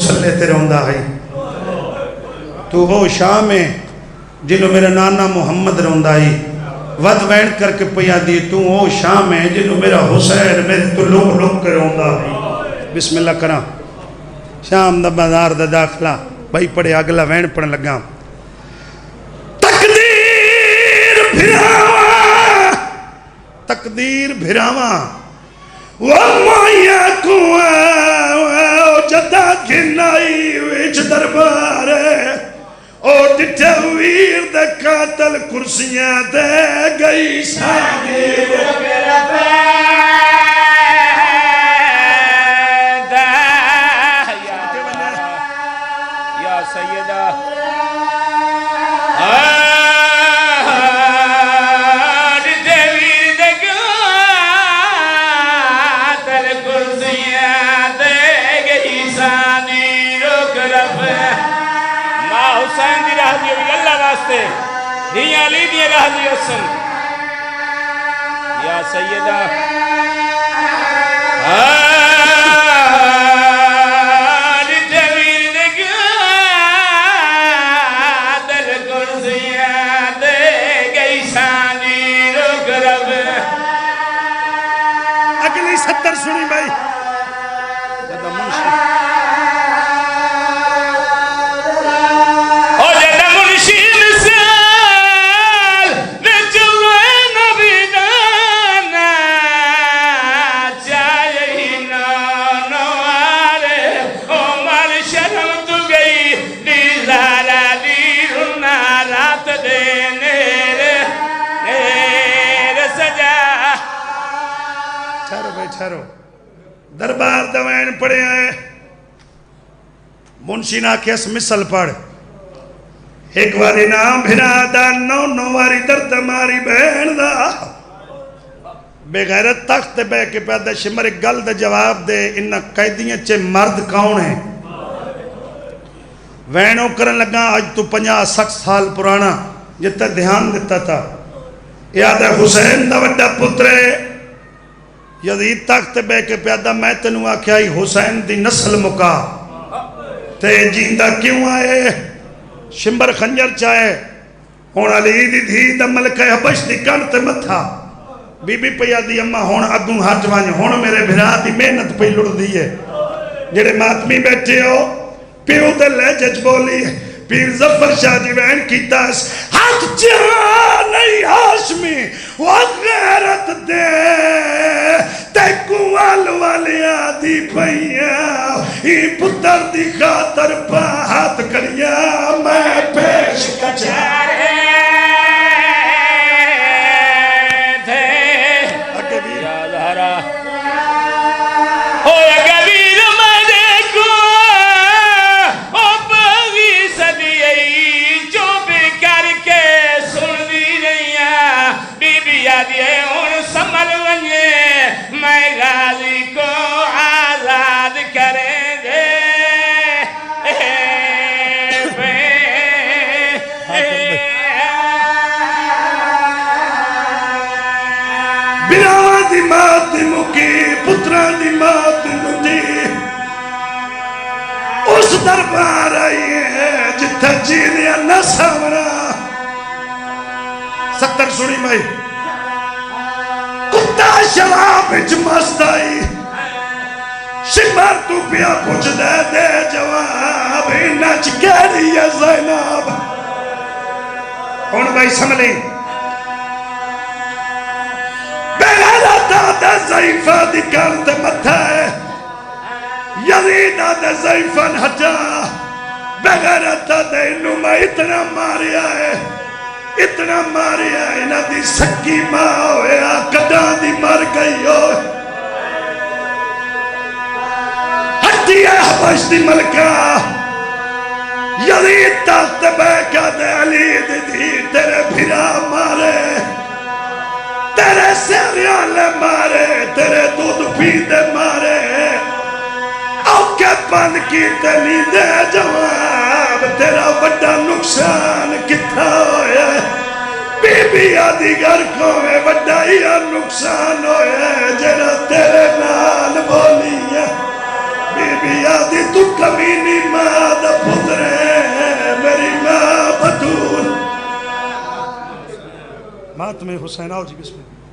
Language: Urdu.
چھلے تے روندا ہے تو وہ شام ہے جنہوں میرا نانا محمد روندا ہے ود وین کر کے پیا دی تو وہ شام ہے جنہوں میرا حسین میرے تو لوگ لوگ کے روندا ہے بسم اللہ کرام شام دا بازار دا داخلہ بھائی پڑے اگلا وین پڑھن لگا تقدیر بھراواں وَمَا جدا گھنائی ویچ دربار او ڈٹھے ویر دے قاتل کرسیاں دے گئی ساگی یا سیدہ دیاں لی دیاں راہ دی حسن یا سیدہ جویر نگاہ دل کرسیاں دے گئی شانی رخ رب اگلی 70 سنی بھائی جدہ منشی ٹھہرو دربار دوائن پڑے آئے منشی نا کیس مثل پڑھ ایک واری نام بھنا دا نو واری درد ماری بہن دا بے غیرت تخت بے کے پیدا شمر گل دا جواب دے انہا قیدیاں چے مرد کون ہیں وینوں کرن لگا آج تو 50-60 سال پرانا جتا دھیان دیتا تھا یاد ہے حسین دا وڈا پترے یزید تخت بے کے پیادہ میں تنو آکھائی حسین دی نسل مکا تے جیندہ کیوں آئے شمبر خنجر چاہے ہون علی دی دھی دا ملکہ حبش دی کنت متھا بی بی پیادی اممہ ہون اگوں ہاتھ وانج ہون میرے بھرا دی محنت پہ لڑ دیئے جڑے ماتمی بیٹھے ہو پیو دے لے جج بولی پیر ظفر شاہ دی وین کی تاس حق جہاں نہیں ہاشمی وغیرت دے تیکو والیا دی پہیا ہی پتر دی خاطر پاہت کریا میں پیش کچھارے تھے یا زہرہ او یا کبیر میں کو او بغی صدیئی جو بھی کر کے سن دی رہیا بی بی یادی ہے ان سمر ونجے میں غازی کو آزاد کریں دے بناوا دی مات دی مکی پتران دی مات دی مکی اس دربار آئی ہے جتھا جینیا نہ سامنا 70 سنی بھائی کتا شراب اچ مست آئی شمار تو پیا پوچھ دے جواب نچ گیری ہے زینب کون بھائی سمجھیں بغیرتا دا ضعیفہ دی کرت متھا ہے یزیدہ دا ضعیفن ہٹا بغیرتا دا انہوں میں اتنا ماریا ہے اتنا ماریا ہے انہا دی سکی ماں ہوئے کدان دی مر گئی ہوئے ہٹی ہے حبش دی ملکہ یزید تخت بیکا دے علی دی تیرے بھرا مارے تیرے سیریالے مارے تیرے دودھ پیتے مارے اوکے بند کی تنی دے جواب تیرا بڑا نقصان کتھا ہویا بی بی آدھی گھر کو میں بڑا یا نقصان ہویا جنہ تیرے نال بولی ہے بی بی آدھی تو کمینی ماتم حسین آؤ جی بسم اللہ